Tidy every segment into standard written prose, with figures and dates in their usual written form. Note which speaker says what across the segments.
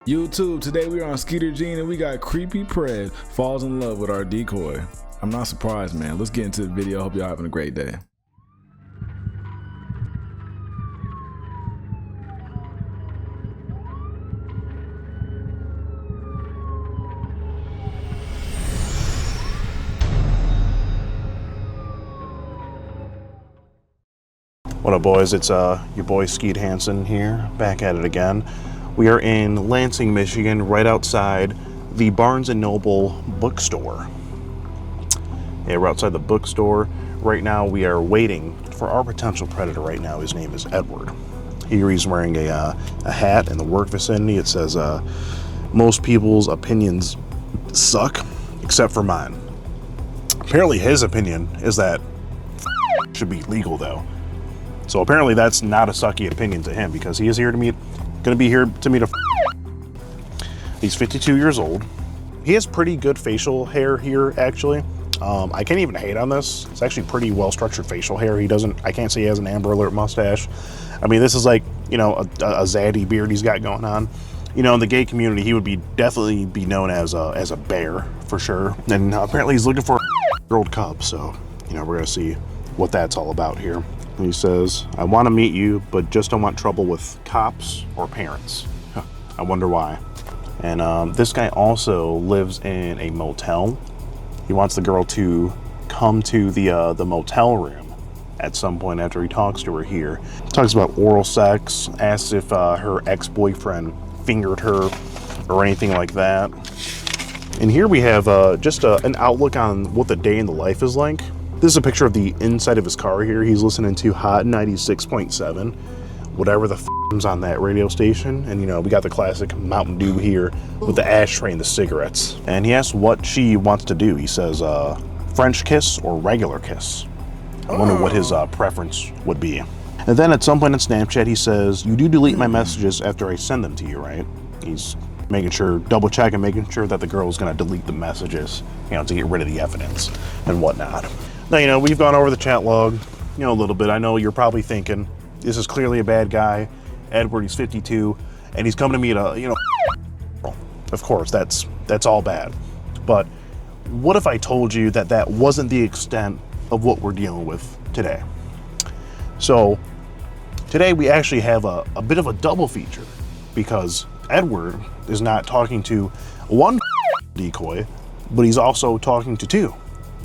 Speaker 1: YouTube, today we are on Skeeter Gene and we got Creepy Pred falls in love with our decoy. I'm not surprised, man. Let's get into the video. Hope y'all having a great day.
Speaker 2: What up, boys? It's your boy Skeet Hansen here, back at it again. We are in Lansing, Michigan, right outside the Barnes & Noble bookstore. Yeah, we're outside the bookstore. Right now we are waiting for our potential predator right now. His name is Edward. Here he's wearing a hat in the work vicinity. It says, most people's opinions suck, except for mine. Apparently his opinion is that should be legal, though. So apparently that's not a sucky opinion to him, because he is here to meet, gonna be here to meet a. He's 52 years old. He has pretty good facial hair here, actually. I can't even hate on this. It's actually pretty well-structured facial hair. I can't say he has an Amber Alert mustache. I mean, this is like, you know, a zaddy beard he's got going on. You know, in the gay community, he would definitely be known as a bear, for sure. And apparently he's looking for a girl cub, so, you know, we're gonna see what that's all about here. He says, I want to meet you, but just don't want trouble with cops or parents. Huh, I wonder why. And this guy also lives in a motel. He wants the girl to come to the motel room at some point after he talks to her here. Talks about oral sex, asks if her ex-boyfriend fingered her or anything like that. And here we have just an outlook on what the day in the life is like. This is a picture of the inside of his car here. He's listening to Hot 96.7, whatever the f***'s on that radio station. And, you know, we got the classic Mountain Dew here with the ashtray and the cigarettes. And he asks what she wants to do. He says, French kiss or regular kiss. I wonder what his preference would be. And then at some point in Snapchat, he says, you do delete my messages after I send them to you, right? He's making sure, double checking, making sure that the girl is going to delete the messages, you know, to get rid of the evidence and whatnot. Now, you know, we've gone over the chat log, you know, a little bit. I know you're probably thinking, this is clearly a bad guy. Edward, he's 52, and he's coming to meet a, you know, of course, that's all bad. But what if I told you that that wasn't the extent of what we're dealing with today? So today we actually have a bit of a double feature, because Edward is not talking to one decoy, but he's also talking to two.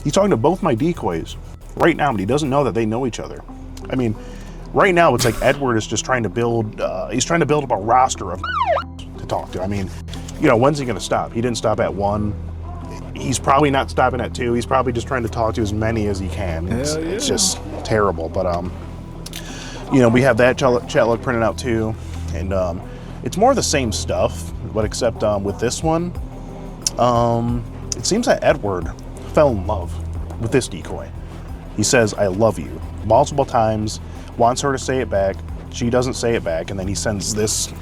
Speaker 2: He's talking to both my decoys right now, but he doesn't know that they know each other. I mean, right now it's like Edward is just trying to build, he's trying to build up a roster of to talk to. I mean, you know, when's he gonna stop? He didn't stop at one. He's probably not stopping at two. He's probably just trying to talk to as many as he can. It's just terrible. But, you know, we have that chat log printed out too. And it's more of the same stuff, but except with this one, it seems that Edward fell in love with this decoy. He says, I love you, multiple times, wants her to say it back. She doesn't say it back, and then he sends this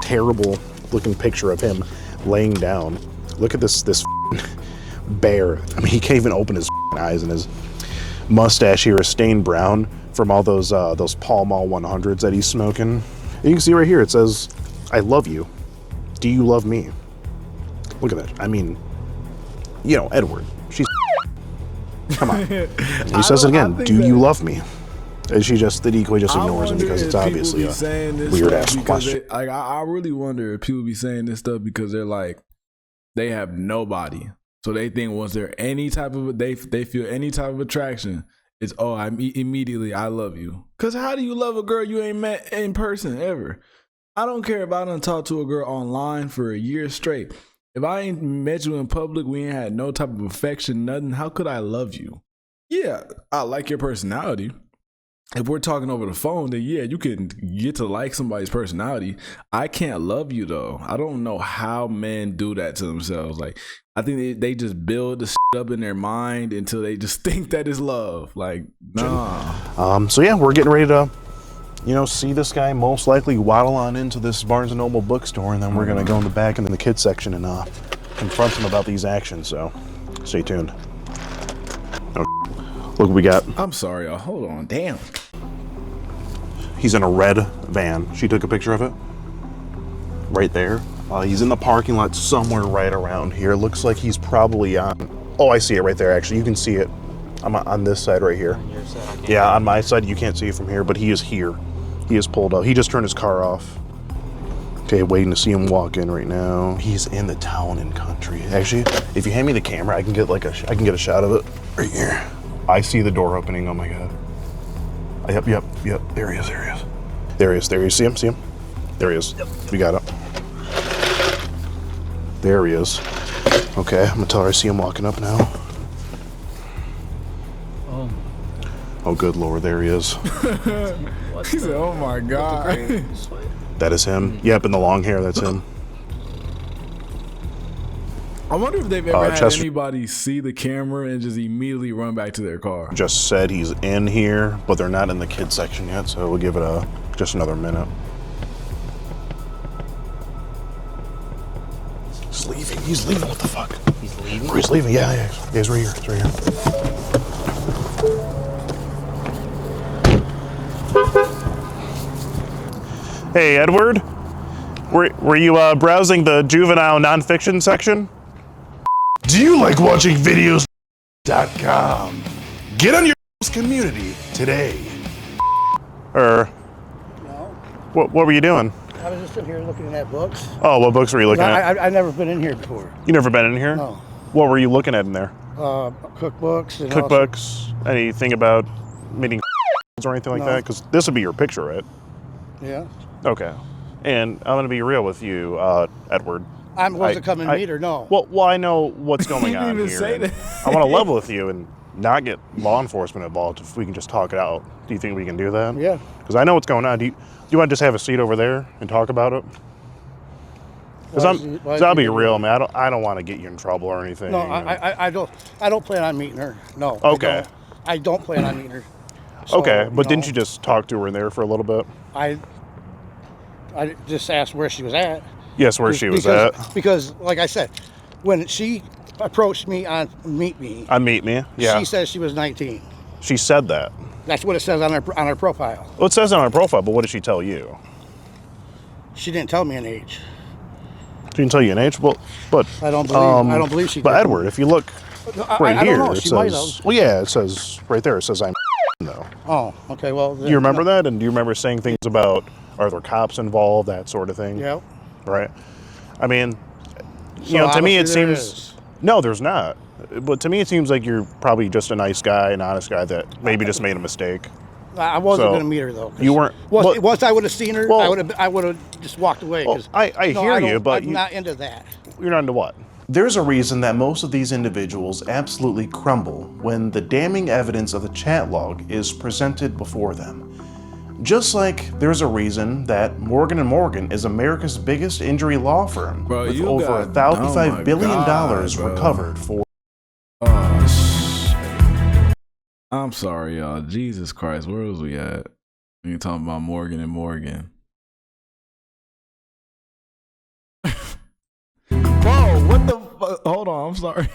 Speaker 2: terrible looking picture of him laying down. Look at this bear. I mean, he can't even open his eyes, and his mustache here is stained brown from all those Pall Mall 100s that he's smoking. And you can see right here, it says, I love you. Do you love me? Look at that. I mean, you know, Edward, she's come on. And he says it again, do you love me? And the decoy just ignores him, because it's obviously a weird ass question.
Speaker 1: I really wonder if people be saying this stuff because they're like, they have nobody. So they think once they're any type of, they feel any type of attraction, it's, oh, immediately I love you. Because how do you love a girl you ain't met in person ever? I don't care if I done talked to a girl online for a year straight. If I ain't met you in public, we ain't had no type of affection, nothing, how could I love you? Yeah, I like your personality. If we're talking over the phone, then yeah, you can get to like somebody's personality. I can't love you, though. I don't know how men do that to themselves. Like, I think they just build the shit up in their mind until they just think that is love. Like, nah.
Speaker 2: So yeah, we're getting ready to, you know, see this guy most likely waddle on into this Barnes & Noble bookstore, and then we're going to go in the back into the kids section and confront him about these actions, so stay tuned. Oh, look what we got.
Speaker 1: I'm sorry, y'all. Hold on. Damn.
Speaker 2: He's in a red van. She took a picture of it. Right there. He's in the parking lot somewhere right around here. Looks like he's probably on... Oh, I see it right there, actually. You can see it. I'm on this side right here.
Speaker 3: On your side,
Speaker 2: yeah, on my side, you can't see it from here, but he is here. He is pulled up. He just turned his car off. Okay, waiting to see him walk in right now. He's in the town and country. Actually, if you hand me the camera, I can get a shot of it right here. I see the door opening. Oh my god. Yep. There he is. There he is. See him? There he is. Yep. We got him. There he is. Okay, I'm gonna tell her I see him walking up now. Oh, good lord, there he is.
Speaker 1: He said, "Oh my god."
Speaker 2: That is him. Yep, in the long hair, that's him.
Speaker 1: I wonder if they've ever had anybody see the camera and just immediately run back to their car.
Speaker 2: Just said he's in here, but they're not in the kids section yet, so we'll give it just another minute. He's leaving, what the fuck?
Speaker 3: He's leaving?
Speaker 2: Oh, he's leaving, yeah, he's right here, Hey, Edward, were you browsing the juvenile nonfiction section? Do you like watching videos.com? Get on your community today.
Speaker 4: No.
Speaker 2: What were you doing?
Speaker 4: I was just in here looking at books.
Speaker 2: Oh, what books were you looking at?
Speaker 4: I've never been in here before.
Speaker 2: You never been in here?
Speaker 4: No.
Speaker 2: What were you looking at in there?
Speaker 4: Cookbooks. And
Speaker 2: Cookbooks? Anything about meeting or anything like that? Because this would be your picture, right?
Speaker 4: Yeah.
Speaker 2: Okay. And I'm going to be real with you, Edward.
Speaker 4: I wasn't coming to meet her, no.
Speaker 2: Well, I know what's going on
Speaker 1: even
Speaker 2: here.
Speaker 1: say that.
Speaker 2: I want to level with you and not get law enforcement involved if we can just talk it out. Do you think we can do that?
Speaker 4: Yeah.
Speaker 2: Because I know what's going on. Do you want to just have a seat over there and talk about it? Because I'll be real, man. I don't want to get you in trouble or anything.
Speaker 4: No, I don't plan on meeting her. No.
Speaker 2: Okay.
Speaker 4: I don't plan on meeting her. So,
Speaker 2: okay, but didn't you just talk to her in there for a little bit?
Speaker 4: I just asked where she was at.
Speaker 2: Yes, where she was at.
Speaker 4: Because, like I said, when she approached me on Meet Me.
Speaker 2: On Meet Me, yeah.
Speaker 4: She says she was 19.
Speaker 2: She said that.
Speaker 4: That's what it says on her profile.
Speaker 2: Well, it says on her profile, but what did she tell you?
Speaker 4: She didn't tell me an age.
Speaker 2: She didn't tell you an age? Well, but
Speaker 4: I don't believe she did.
Speaker 2: But Edward, if you look right
Speaker 4: I
Speaker 2: here,
Speaker 4: don't know.
Speaker 2: it
Speaker 4: She might
Speaker 2: says,
Speaker 4: have.
Speaker 2: well, yeah, it says right there, it says I'm though.
Speaker 4: Oh, okay, well.
Speaker 2: You remember that? And do you remember saying things about, are there cops involved, that sort of thing?
Speaker 4: Yeah.
Speaker 2: Right? I mean,
Speaker 4: So
Speaker 2: to me it
Speaker 4: obviously there
Speaker 2: seems,
Speaker 4: is.
Speaker 2: no, there's not. But to me it seems like you're probably just a nice guy, an honest guy that maybe just made a mistake.
Speaker 4: I wasn't
Speaker 2: So,
Speaker 4: going to meet her, though.
Speaker 2: you weren't-
Speaker 4: Once I would have seen her,
Speaker 2: Well-
Speaker 4: I would have just walked away.
Speaker 2: Well,
Speaker 4: 'cause,
Speaker 2: I hear you, but
Speaker 4: I'm not into that.
Speaker 2: you're not into what? There's a reason that most of these individuals absolutely crumble when the damning evidence of the chat log is presented before them. Just like there's a reason that Morgan & Morgan is America's biggest injury law firm,
Speaker 1: Bro,
Speaker 2: with
Speaker 1: you
Speaker 2: over
Speaker 1: got-
Speaker 2: $35
Speaker 1: oh my
Speaker 2: billion
Speaker 1: God, bro.
Speaker 2: recovered for.
Speaker 1: Oh, shit. I'm sorry, y'all. Jesus Christ, where was we at? We talking about Morgan & Morgan. Bro, what the fuck? Hold on, I'm sorry.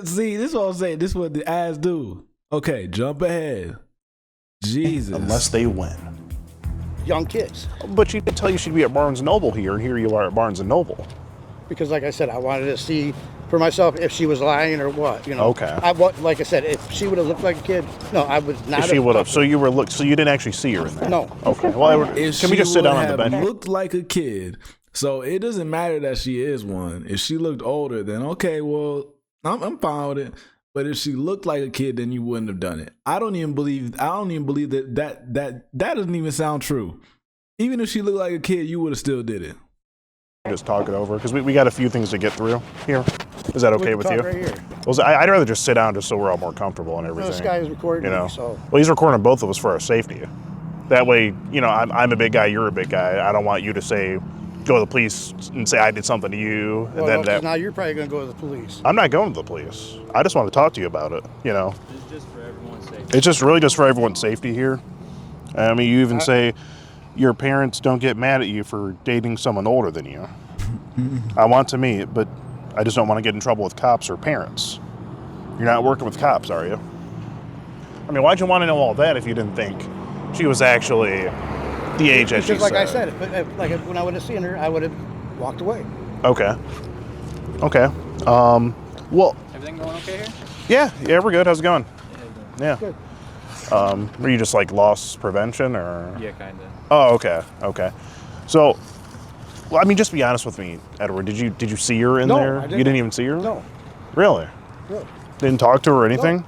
Speaker 1: See, this is what I'm saying. This is what the ads do. Okay, jump ahead. Jesus.
Speaker 2: Unless they win.
Speaker 4: Young kids.
Speaker 2: But she did tell you she'd be at Barnes & Noble here, and here you are at Barnes & Noble.
Speaker 4: Because, like I said, I wanted to see for myself if she was lying or what.
Speaker 2: Okay.
Speaker 4: Like I said, if she would have looked like a kid, no, I would not.
Speaker 2: If she would have. So you were so you didn't actually see her in there?
Speaker 4: No.
Speaker 2: Okay. Well,
Speaker 1: If
Speaker 2: can we
Speaker 1: she
Speaker 2: just sit down on the
Speaker 1: would have
Speaker 2: bench?
Speaker 1: looked like a kid, so it doesn't matter that she is one. If she looked older, then okay, well, I'm fine with it. But if she looked like a kid, then you wouldn't have done it. I don't even believe that doesn't even sound true. Even if she looked like a kid, you would have still did it.
Speaker 2: Just talk it over because we got a few things to get through here. Is that okay with you?
Speaker 4: Right here.
Speaker 2: Well, I'd rather just sit down just so we're all more comfortable and everything.
Speaker 4: This guy is recording me, so.
Speaker 2: Well, he's recording both of us for our safety. That way, I'm a big guy, you're a big guy. I don't want you to say, go to the police and say I did something to you. And
Speaker 4: Well,
Speaker 2: then
Speaker 4: no, 'cause now you're probably going to go to the police.
Speaker 2: I'm not going to the police. I just want to talk to you about it,
Speaker 3: It's just for everyone's safety.
Speaker 2: It's just really just for everyone's safety here. I mean, you even say your parents don't get mad at you for dating someone older than you. I want to meet, but I just don't want to get in trouble with cops or parents. You're not working with cops, are you? I mean, why'd you want to know all that if you didn't think she was actually The age, as
Speaker 4: Because
Speaker 2: she
Speaker 4: like I
Speaker 2: said.
Speaker 4: said, when I would have seen her, I would have walked away.
Speaker 2: Okay. Okay. Well,
Speaker 3: Everything going okay here?
Speaker 2: yeah, we're good. How's it going? Yeah.
Speaker 4: Good.
Speaker 2: Were you just like loss prevention or?
Speaker 3: Yeah, kind of.
Speaker 2: Oh, okay. So, well, I mean, just be honest with me, Edward. Did you see her in
Speaker 4: No,
Speaker 2: there?
Speaker 4: I didn't.
Speaker 2: You didn't even see her?
Speaker 4: No.
Speaker 2: Really?
Speaker 4: No.
Speaker 2: Didn't talk to her or anything?
Speaker 4: No.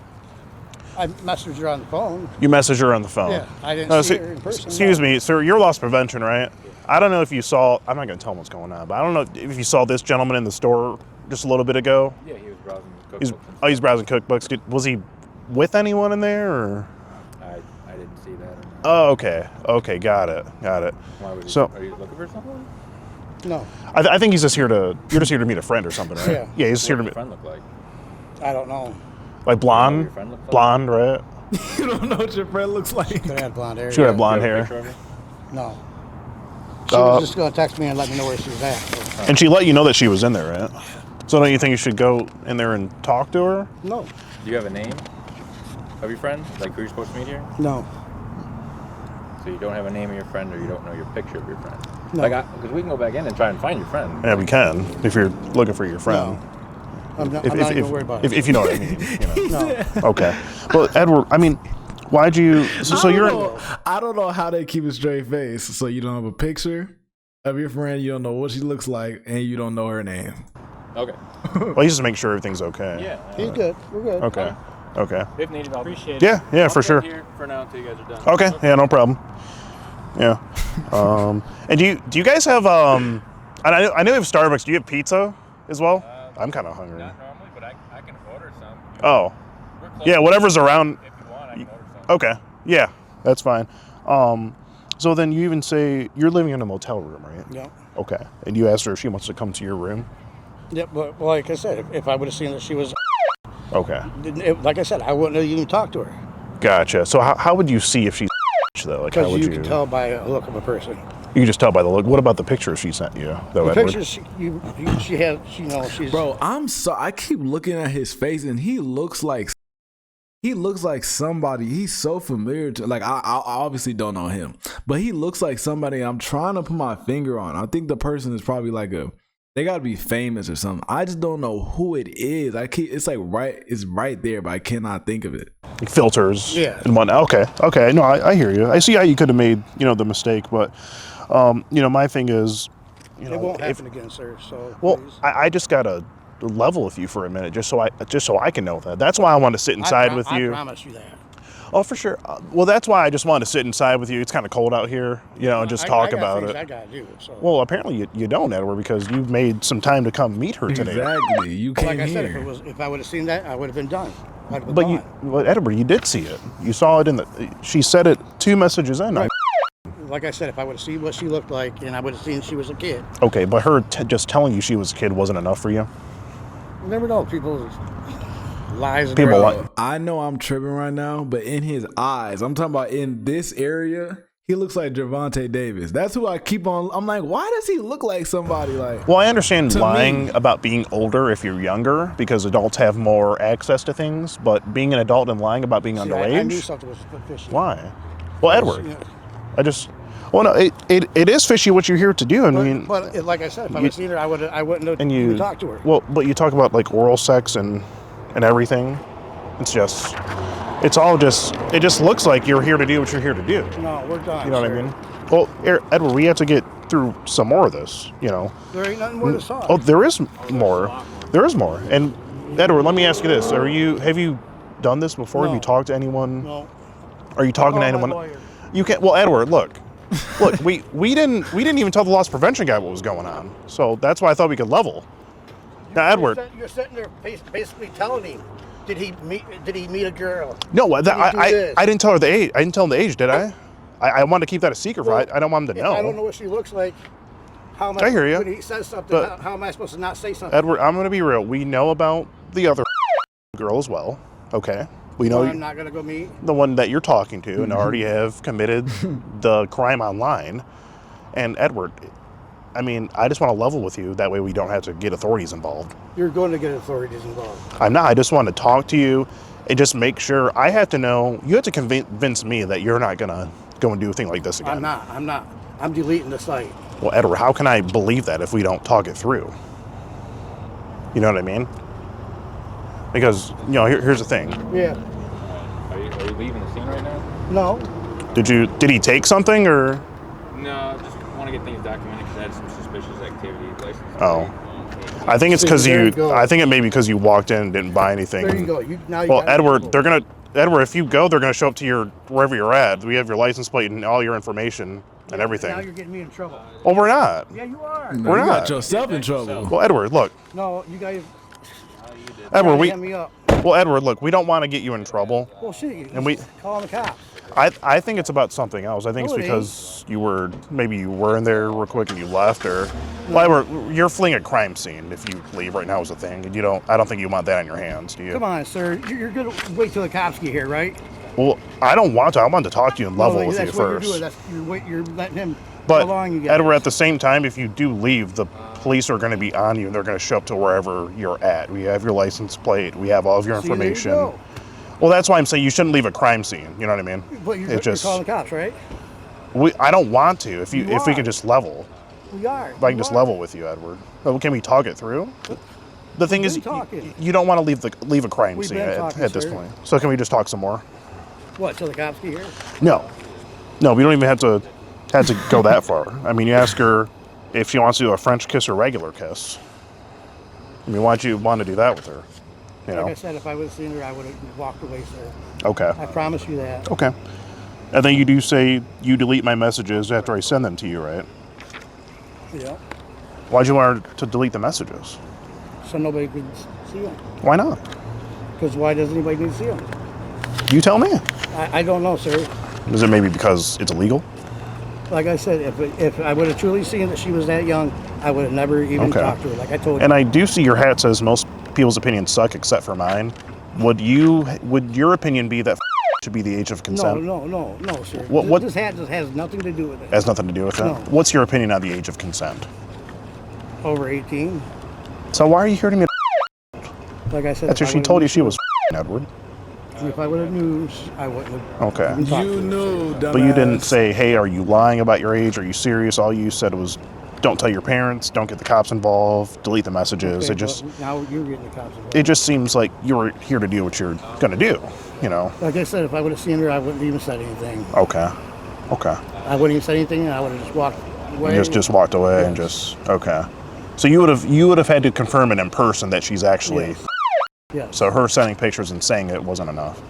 Speaker 4: I messaged her on the phone.
Speaker 2: You messaged her on the phone?
Speaker 4: Yeah, I didn't see her in person.
Speaker 2: Excuse me, sir, you're loss prevention, right? I don't know if you saw, I'm not going to tell him what's going on, but I don't know if you saw this gentleman in the store just a little bit ago.
Speaker 3: Yeah, he was browsing cookbooks.
Speaker 2: He's browsing cookbooks. Was he with anyone in there, or?
Speaker 3: I didn't see that.
Speaker 2: Oh, okay, got it.
Speaker 3: Why would
Speaker 2: So-
Speaker 3: are you looking for something?
Speaker 4: No,
Speaker 2: I think he's just here to, you're just here to meet a friend or something, right?
Speaker 4: Yeah.
Speaker 2: Yeah, he's just here
Speaker 3: What
Speaker 2: to
Speaker 3: does your
Speaker 2: meet,
Speaker 3: friend look like?
Speaker 4: I don't know.
Speaker 2: like blonde,
Speaker 3: your friend look like?
Speaker 2: blonde, right?
Speaker 1: You don't know what your friend looks like.
Speaker 4: Could have had blonde hair.
Speaker 2: She would have
Speaker 4: yeah.
Speaker 2: blonde
Speaker 3: You have a
Speaker 2: hair.
Speaker 3: picture of her?
Speaker 4: No. She was just going to text me and let me know where she was at. So.
Speaker 2: And she let you know that she was in there, right? So don't you think you should go in there and talk to her?
Speaker 4: No.
Speaker 3: Do you have a name of your friend? Like who you're supposed to meet here?
Speaker 4: No.
Speaker 3: So you don't have a name of your friend, or you don't know your picture of your friend?
Speaker 4: No.
Speaker 3: Because we can go back in and try and find your friend.
Speaker 2: Yeah, we can, if you're looking for your friend.
Speaker 4: No. I'm not even worried about it.
Speaker 2: If you know what I mean. You know.
Speaker 4: No.
Speaker 2: Okay. Well, Edward, I mean, why'd you? So you're.
Speaker 1: I don't know how they keep a straight face. So you don't have a picture of your friend, you don't know what she looks like, and you don't know her name.
Speaker 3: Okay.
Speaker 2: Well, you just make sure everything's okay.
Speaker 3: Yeah.
Speaker 4: He's good. We're good.
Speaker 2: Okay. Okay.
Speaker 3: If needed, I'll appreciate it.
Speaker 2: Yeah, for
Speaker 3: I'll
Speaker 2: sure.
Speaker 3: sit here for now until you guys are done.
Speaker 2: Okay. Yeah, no problem. Yeah. And do you guys have I know you have Starbucks. Do you have pizza as well? I'm kind of hungry.
Speaker 3: Not normally, but I can order some.
Speaker 2: Oh.
Speaker 3: We're close.
Speaker 2: Yeah, whatever's around.
Speaker 3: If you want, I can order some.
Speaker 2: Okay. Yeah, that's fine. So then you even say you're living in a motel room, right?
Speaker 4: Yeah.
Speaker 2: Okay. And you asked her if she wants to come to your room?
Speaker 4: Yeah, but like I said, if I would have seen that she was,
Speaker 2: Okay.
Speaker 4: like I said, I wouldn't have even talked to her.
Speaker 2: Gotcha. So how would you see if she's though? Like how
Speaker 4: Because
Speaker 2: would
Speaker 4: you can tell by the look of a person.
Speaker 2: You can just tell by the look. What about the pictures she sent you, though,
Speaker 4: The
Speaker 2: Edward?
Speaker 4: pictures she had, she's.
Speaker 1: Bro, I keep looking at his face, and he looks like somebody. He's so familiar to, like, I obviously don't know him, but he looks like somebody I'm trying to put my finger on. I think the person is probably like they gotta be famous or something. I just don't know who it is. It's right there, but I cannot think of it.
Speaker 2: Like filters.
Speaker 4: Yeah.
Speaker 2: And whatnot. Okay. No, I hear you. I see how you could have made, the mistake, but, my thing is,
Speaker 4: It won't happen again, sir. So.
Speaker 2: Well,
Speaker 4: please.
Speaker 2: I just gotta level with you for a minute, just so I can know that. That's why I want to sit inside with you.
Speaker 4: I promise you that.
Speaker 2: Oh, for sure. Well, that's why I just wanted to sit inside with you. It's kind of cold out here, and just talk about it.
Speaker 4: I gotta do. So.
Speaker 2: Well, apparently you don't, Edward, because you made some time to come meet her today.
Speaker 1: Exactly. You
Speaker 4: Like
Speaker 1: came
Speaker 4: I said,
Speaker 1: here.
Speaker 4: if I would have seen that, I would have been done. I'd have been
Speaker 2: But
Speaker 4: gone.
Speaker 2: Edward, you did see it. You saw it she said it 2 messages in.
Speaker 4: Right. Like I said, if I would have seen what she looked like, and I would have seen she was a kid.
Speaker 2: Okay, but her just telling you she was a kid wasn't enough for you?
Speaker 4: You never know. People lies. And
Speaker 2: People
Speaker 4: everything.
Speaker 2: lie.
Speaker 1: Bro, I know I'm tripping right now, but in his eyes, I'm talking about in this area, he looks like Gervonta Davis. That's who I keep on. I'm like, why does he look like somebody like?
Speaker 2: Well, I understand
Speaker 1: To
Speaker 2: lying
Speaker 1: me.
Speaker 2: about being older if you're younger because adults have more access to things, but being an adult and lying about being
Speaker 4: See,
Speaker 2: underage?
Speaker 4: I knew something was fishy.
Speaker 2: Why? Well, Edward,
Speaker 4: You know,
Speaker 2: well, no, it is fishy what you're here to do. I mean,
Speaker 4: but like I said, if I would have seen her, I wouldn't have
Speaker 2: and
Speaker 4: even
Speaker 2: you
Speaker 4: talked to her.
Speaker 2: Well, but you talk about like oral sex and everything. It just looks like you're here to do what you're here to do.
Speaker 4: No, we're done.
Speaker 2: You know what I
Speaker 4: sir.
Speaker 2: mean? Well, Edward, we have to get through some more of this,
Speaker 4: There ain't nothing more to solve.
Speaker 2: Oh, there is more. There is more. And Edward, let me ask you this: have you done this before? Have you
Speaker 4: No.
Speaker 2: talked to anyone?
Speaker 4: No.
Speaker 2: Are you talking to
Speaker 4: Call my
Speaker 2: anyone?
Speaker 4: lawyer.
Speaker 2: You can't. Well, Edward, look, we didn't even tell the loss prevention guy what was going on. So that's why I thought we could level. Now, Edward.
Speaker 4: You're sitting there basically telling him, did he meet a girl?
Speaker 2: No,
Speaker 4: Did he do this?
Speaker 2: I didn't tell her the age. I didn't tell him the age, did I? I wanted to keep that a secret.
Speaker 4: Well,
Speaker 2: I don't want him to
Speaker 4: If
Speaker 2: know.
Speaker 4: I don't know what she looks like, how am
Speaker 2: I hear ya.
Speaker 4: when he says something,
Speaker 2: But-
Speaker 4: how am I supposed to not say something?
Speaker 2: Edward, I'm going to be real. We know about the other girl as well. Okay. We know
Speaker 4: I'm not gonna go meet.
Speaker 2: the one that you're talking to and already have committed the crime online. And Edward, I mean, I just want to level with you. That way we don't have to get authorities involved.
Speaker 4: You're going to get authorities involved.
Speaker 2: I'm not. I just want to talk to you and just make sure. I have to know. You have to convince me that you're not going to go and do a thing like this again.
Speaker 4: I'm not. I'm deleting the site.
Speaker 2: Well, Edward, how can I believe that if we don't talk it through? You know what I mean? Because, you know, here's the thing.
Speaker 4: Yeah.
Speaker 3: Are you leaving the scene right now?
Speaker 4: No.
Speaker 2: Did he take something or?
Speaker 3: No, just want to get things documented because I had some suspicious activity. License
Speaker 2: Oh. I think it's because I think it may be because you walked in and didn't buy anything.
Speaker 4: There you go.
Speaker 2: Well, Edward, Edward, if you go, they're gonna show up to your wherever you're at. We have your license plate and all your information and everything.
Speaker 4: Now you're getting me in trouble.
Speaker 2: Well, we're not.
Speaker 4: Yeah, you are.
Speaker 1: No,
Speaker 2: We're
Speaker 1: you
Speaker 2: not.
Speaker 1: got yourself in trouble.
Speaker 2: Well, Edward, look.
Speaker 4: No, you guys.
Speaker 2: Edward,
Speaker 4: Hand me up.
Speaker 2: Well, Edward, look. We don't want to get you in trouble.
Speaker 4: Well, shit.
Speaker 2: And we
Speaker 4: call the cops.
Speaker 2: I think it's about something else. I think
Speaker 4: No,
Speaker 2: it's
Speaker 4: it
Speaker 2: because you were in there real quick and you left, or you're fleeing a crime scene if you leave right now is a thing, and I don't think you want that on your hands, do you?
Speaker 4: Come on, sir. You're gonna wait till the cops get here, right?
Speaker 2: Well, I don't want to. I want to talk to you and level with you
Speaker 4: That's what
Speaker 2: first.
Speaker 4: you're doing. You're letting him.
Speaker 2: But
Speaker 4: how long you got?
Speaker 2: Edward, at the same time, if you do leave, the police are going to be on you, and they're going to show up to wherever you're at. We have your license plate. We have all of your information.
Speaker 4: There you go.
Speaker 2: Well, that's why I'm saying you shouldn't leave a crime scene. You know what I mean?
Speaker 4: But you're calling the cops, right?
Speaker 2: I don't want to. If we can just level.
Speaker 4: We are.
Speaker 2: If I can just level with you, Edward. But can we talk it through? The thing is, you don't want to leave a crime scene at this point. So can we just talk some more?
Speaker 4: What, till the cops get here?
Speaker 2: No, we don't even have to go that far. I mean, you ask her if she wants to do a French kiss or regular kiss. I mean, why'd you want to do that with her? You know?
Speaker 4: Like I said, if I would have seen her, I would have walked away, sir.
Speaker 2: Okay.
Speaker 4: I promise you that.
Speaker 2: Okay. And then you do say you delete my messages after I send them to you, right?
Speaker 4: Yeah.
Speaker 2: Why'd you want her to delete the messages?
Speaker 4: So nobody could see them.
Speaker 2: Why not?
Speaker 4: Because why does anybody need to see them?
Speaker 2: You tell me.
Speaker 4: I don't know, sir.
Speaker 2: Is it maybe because it's illegal?
Speaker 4: Like I said, if I would have truly seen that she was that young, I would have never even talked to her, like I told you.
Speaker 2: And I do see your hat says most people's opinions suck except for mine. Would your opinion be that should be the age of consent?
Speaker 4: No, sir.
Speaker 2: What?
Speaker 4: This hat just has nothing to do with it.
Speaker 2: Has nothing to do with that?
Speaker 4: No.
Speaker 2: What's your opinion on the age of consent?
Speaker 4: Over 18.
Speaker 2: So why are you here to me?
Speaker 4: Like I said,
Speaker 2: That's what she told you she was Edward.
Speaker 4: If I would have knew, I wouldn't have.
Speaker 2: Okay.
Speaker 1: You knew, dumbass.
Speaker 2: But you didn't say, hey, are you lying about your age? Are you serious? All you said was, don't tell your parents, don't get the cops involved, delete the messages.
Speaker 4: Okay, now you're getting the cops involved.
Speaker 2: It just seems like you were here to do what you're going to do, you know?
Speaker 4: Like I said, if I would have seen her, I wouldn't even said anything.
Speaker 2: Okay.
Speaker 4: I wouldn't even say anything, and I would have just walked away.
Speaker 2: Just walked away and just, okay. So you would have had to confirm it in person that she's actually...
Speaker 4: Yes.
Speaker 2: So her sending pictures and saying it wasn't enough.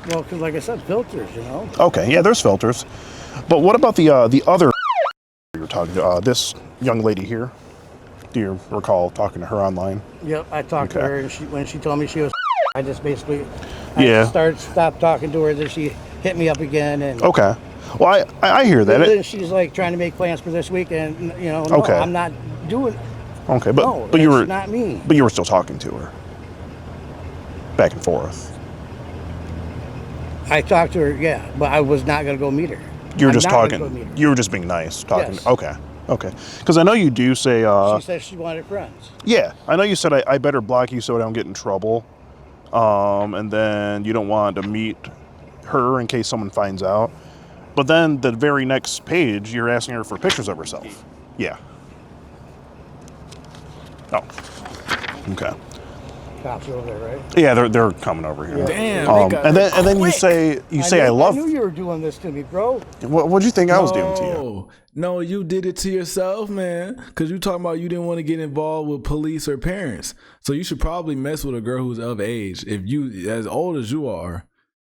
Speaker 4: Well, because like I said, filters, you know?
Speaker 2: Okay, yeah, there's filters. But what about the other you were talking to? This young lady here? Do you recall talking to her online?
Speaker 4: Yep, I talked to her, and when she told me she was I just basically stopped talking to her, then she hit me up again. And
Speaker 2: okay. Well, I hear that.
Speaker 4: Then she's like trying to make plans for this week, and, you know, no, I'm not doing
Speaker 2: Okay, but
Speaker 4: no,
Speaker 2: you were
Speaker 4: not me.
Speaker 2: But you were still talking to her. Back and forth.
Speaker 4: I talked to her, yeah, but I was not going to go meet her.
Speaker 2: You were just talking. You were just being nice, talking.
Speaker 4: Yes.
Speaker 2: Okay. Because I know you do say.
Speaker 4: She said she wanted friends.
Speaker 2: Yeah, I know you said I better block you so I don't get in trouble, and then you don't want to meet her in case someone finds out. But then the very next page, you're asking her for pictures of herself. Yeah. Oh. Okay.
Speaker 4: Cops are over there, right?
Speaker 2: Yeah, they're coming over here.
Speaker 1: Damn.
Speaker 2: And then you say I love.
Speaker 4: I knew you were doing this to me, bro.
Speaker 2: What'd you think I was doing to you?
Speaker 1: No, you did it to yourself, man. Because you talking about you didn't want to get involved with police or parents. So you should probably mess with a girl who's of age. If you, as old as you are, you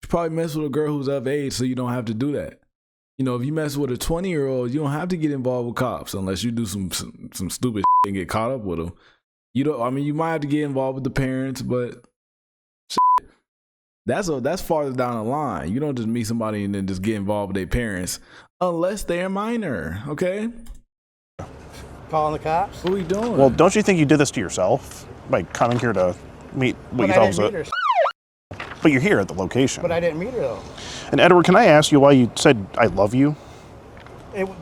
Speaker 1: should probably mess with a girl who's of age so you don't have to do that. You know, if you mess with a 20-year-old, you don't have to get involved with cops unless you do some stupid shit and get caught up with them. You don't. I mean, you might have to get involved with the parents, but shit, that's farther down the line. You don't just meet somebody and then just get involved with their parents unless they're minor. Okay.
Speaker 4: Calling the cops.
Speaker 1: What are we doing?
Speaker 2: Well, don't you think you did this to yourself by coming here to meet what you thought was it? But you're here at the location.
Speaker 4: But I didn't meet her though.
Speaker 2: And Edward, can I ask you why you said I love you?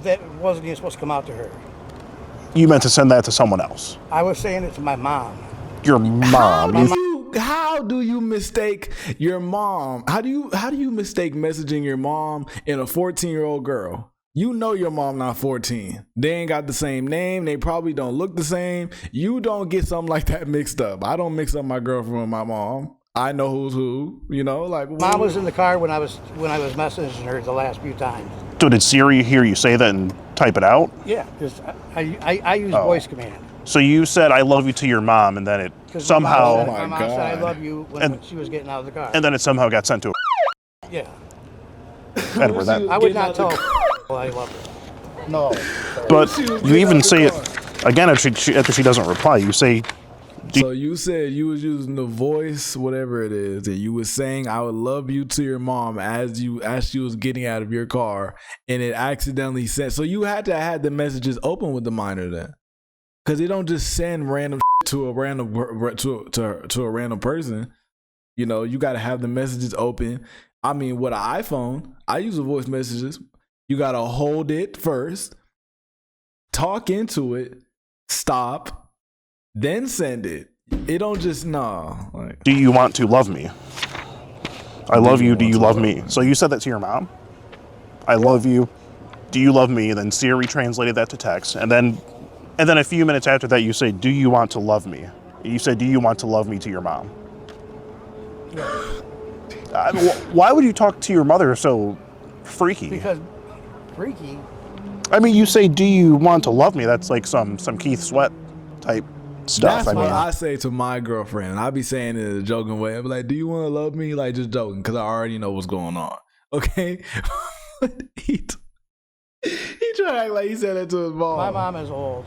Speaker 4: That wasn't even supposed to come out to her.
Speaker 2: You meant to send that to someone else.
Speaker 4: I was saying it to my mom.
Speaker 2: Your mom.
Speaker 1: do you mistake your mom? How do you mistake messaging your mom and a 14-year-old girl? You know your mom not 14. They ain't got the same name. They probably don't look the same. You don't get something like that mixed up. I don't mix up my girlfriend with my mom. I know who's who. You know, like
Speaker 4: Mom was in the car when I was messaging her the last few times.
Speaker 2: So did Siri hear you say that and type it out?
Speaker 4: Yeah, because I use voice command.
Speaker 2: So you said "I love you" to your mom, and then it somehow.
Speaker 4: My mom said "I love you" when she was getting out of the car.
Speaker 2: And then it somehow got sent to.
Speaker 4: Yeah.
Speaker 2: Edward,
Speaker 4: I would not tell I love her. No.
Speaker 2: But you even say it again after she doesn't reply. You say.
Speaker 1: So you said you was using the voice, whatever it is, and you was saying "I would love you" to your mom as she was getting out of your car, and it accidentally sent. So you had to have the messages open with the minor then, because it don't just send random to a random to a random person. You know, you got to have the messages open. I mean, with an iPhone, I use the voice messages. You got to hold it first, talk into it, stop, then send it. It don't just, nah. Like,
Speaker 2: do you want to love me? I love you. Do you love me? So you said that to your mom? I love you. Do you love me? And then Siri translated that to text. And then a few minutes after that, you say, do you want to love me? You said, do you want to love me to your mom? Why would you talk to your mother so freaky?
Speaker 4: Because freaky.
Speaker 2: I mean, you say, do you want to love me? That's like some Keith Sweat type stuff.
Speaker 1: That's what I say to my girlfriend. I be saying it in a joking way. I be like, do you want to love me? Like, just joking, because I already know what's going on. Okay? he tried to act like he said that to his mom.
Speaker 4: My mom is old.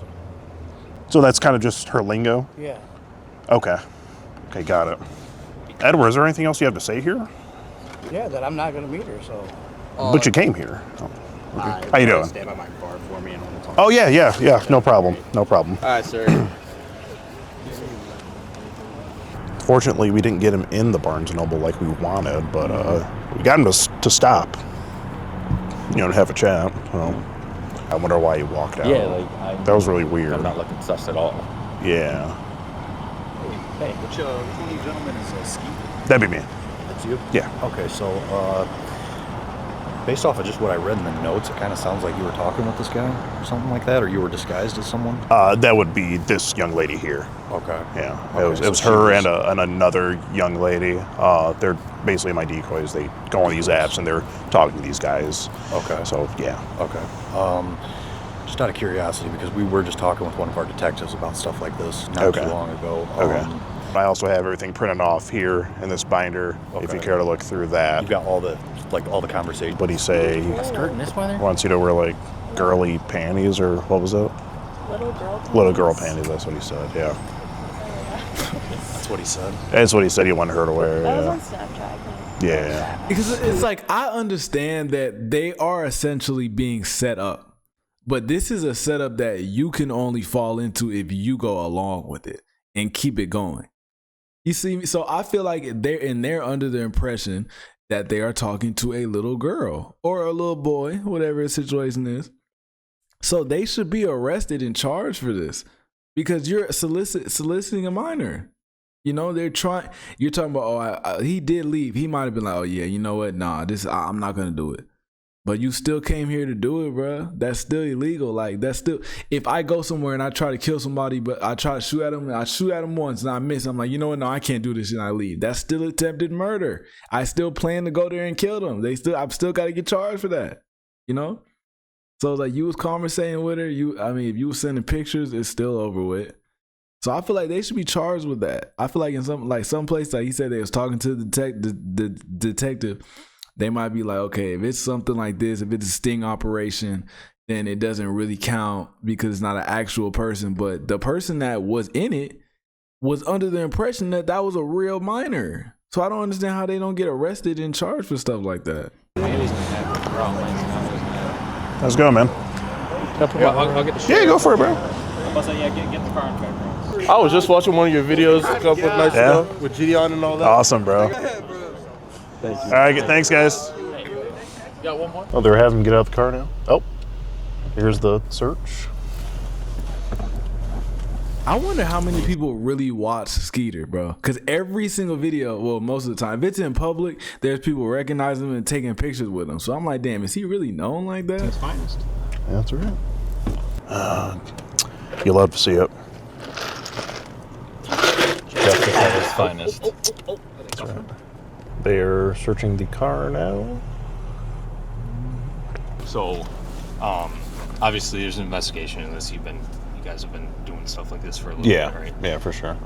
Speaker 2: So that's kind of just her lingo?
Speaker 4: Yeah.
Speaker 2: Okay, got it. Edward, is there anything else you have to say here?
Speaker 4: Yeah, that I'm not going to meet her, so.
Speaker 2: But you came here. Oh, okay. How you doing?
Speaker 3: Stand by my car for me and we'll talk.
Speaker 2: Oh, yeah. No problem.
Speaker 3: All right, sir.
Speaker 2: Fortunately, we didn't get him in the Barnes & Noble like we wanted, but we got him to stop, to have a chat. So I wonder why he walked out.
Speaker 3: Yeah,
Speaker 2: that was really weird.
Speaker 3: I'm not looking sus at all.
Speaker 2: Yeah.
Speaker 3: Hey, which one of you gentlemen is Ski?
Speaker 2: That'd be me.
Speaker 5: That's you?
Speaker 2: Yeah.
Speaker 5: Okay, so based off of just what I read in the notes, it kind of sounds like you were talking with this guy or something like that, or you were disguised as someone?
Speaker 2: That would be this young lady here.
Speaker 5: Okay.
Speaker 2: Yeah.
Speaker 5: Okay,
Speaker 2: It was her and another young lady. They're basically my decoys. They go on these apps and they're talking to these guys.
Speaker 5: Okay.
Speaker 2: So, yeah.
Speaker 5: Okay. Just out of curiosity, because we were just talking with one of our detectives about stuff like this not too long ago.
Speaker 2: Okay. I also have everything printed off here in this binder.
Speaker 5: Okay.
Speaker 2: If you care to look through that.
Speaker 5: You've got all the conversations.
Speaker 2: What'd he say?
Speaker 3: Skirt in this weather?
Speaker 2: Wants you to wear like girly panties, or what was it? Little girl panties. That's what he said. Yeah.
Speaker 5: That's what he said.
Speaker 2: That's what he said he wanted her to wear.
Speaker 6: That was on Snapchat.
Speaker 2: Yeah.
Speaker 1: Because it's like, I understand that they are essentially being set up, but this is a setup that you can only fall into if you go along with it and keep it going. You see me? So I feel like they're under the impression that they are talking to a little girl or a little boy, whatever the situation is. So they should be arrested and charged for this, because you're soliciting a minor. You're talking about, he did leave. He might have been like, oh yeah, you know what? Nah, I'm not going to do it. But you still came here to do it, bro. That's still illegal. Like, that's still, if I go somewhere and I try to kill somebody, but I try to shoot at him, and I shoot at him once and I miss, I'm like, you know what? No, I can't do this, and I leave. That's still attempted murder. I still plan to go there and kill them. I've still got to get charged for that. So it's like, you was conversating with her. If you was sending pictures, it's still over with. So I feel like they should be charged with that. I feel like in some place, like he said, they was talking to the detective. They might be like, okay, if it's something like this, if it's a sting operation, then it doesn't really count because it's not an actual person. But the person that was in it was under the impression that was a real minor. So I don't understand how they don't get arrested and charged for stuff like that.
Speaker 2: Let's go, man.
Speaker 3: Yeah, I'll get the shit.
Speaker 2: Yeah, go for it, bro.
Speaker 3: Get the car in the background.
Speaker 7: I was just watching one of your videos a couple of nights ago with Gideon and all that.
Speaker 2: Awesome, bro.
Speaker 7: Thank you.
Speaker 2: All right, thanks, guys.
Speaker 3: Got one more?
Speaker 2: Oh, they're having him get out of the car now? Oh, here's the search.
Speaker 1: I wonder how many people really watch Skeeter, bro. Because every single video, well, most of the time, if it's in public, there's people recognizing him and taking pictures with him. So I'm like, damn, is he really known like that?
Speaker 3: His finest.
Speaker 2: That's right. You love to see it.
Speaker 3: Justice at his finest.
Speaker 2: That's right. They're searching the car now.
Speaker 6: So, obviously, there's an investigation in this. You guys have been doing stuff like this for a little bit, right?
Speaker 2: Yeah, for sure.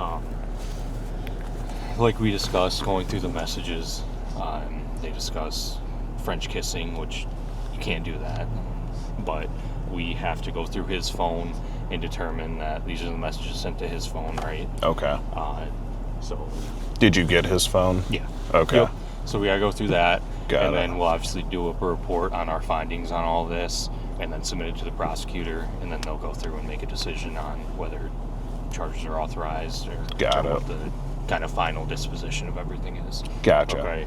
Speaker 6: Like we discussed, going through the messages, they discuss French kissing, which you can't do that. But we have to go through his phone and determine that these are the messages sent to his phone, right?
Speaker 2: Okay.
Speaker 6: So.
Speaker 2: Did you get his phone?
Speaker 6: Yeah.
Speaker 2: Okay.
Speaker 6: Yep. So we gotta go through that,
Speaker 2: Got
Speaker 6: and
Speaker 2: it.
Speaker 6: then we'll obviously do a report on our findings on all this, and then submit it to the prosecutor, and then they'll go through and make a decision on whether charges are authorized or what the kind of final disposition of everything is.
Speaker 2: Gotcha.
Speaker 6: Okay.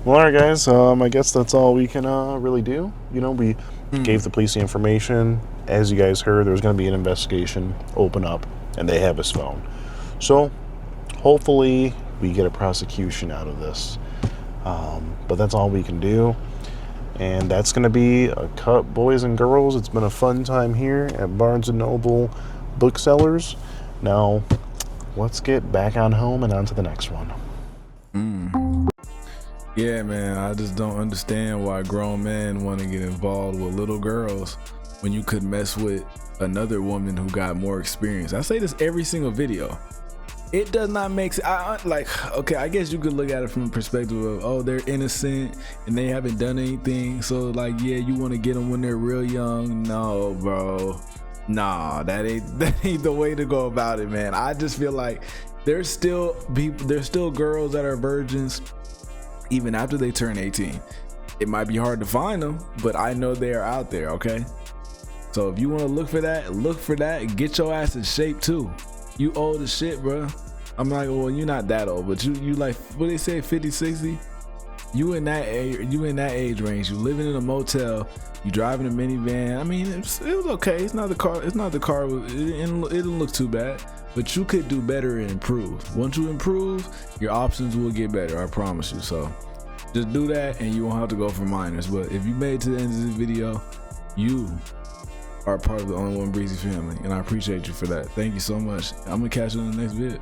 Speaker 2: Well, all right, guys. I guess that's all we can really do. You know, we gave the police the information. As you guys heard, there's going to be an investigation open up, and they have his phone. So, hopefully, we get a prosecution out of this. But that's all we can do. And that's going to be a cut, boys and girls. It's been a fun time here at Barnes & Noble Booksellers. Now, let's get back on home and on to the next one.
Speaker 1: Yeah, man, I just don't understand why grown men want to get involved with little girls when you could mess with another woman who got more experience. I say this every single video. It does not make sense. Okay, I guess you could look at it from a perspective of, oh, they're innocent and they haven't done anything. So, like, yeah, you want to get them when they're real young. No, bro. Nah, that ain't the way to go about it, man. I just feel like there's still girls that are virgins even after they turn 18. It might be hard to find them, but I know they are out there, okay? So if you want to look for that and get your ass in shape too. You old as shit, bro. I'm like, well, you're not that old, but you like, what they say, 50, 60? You in that age range. You living in a motel. You driving a minivan. I mean, it was okay. It didn't look too bad, but you could do better and improve. Once you improve, your options will get better. I promise you. So just do that, and you won't have to go for minors. But if you made it to the end of this video, you are part of the Only One Breezy family, and I appreciate you for that. Thank you so much. I'm gonna catch you in the next vid.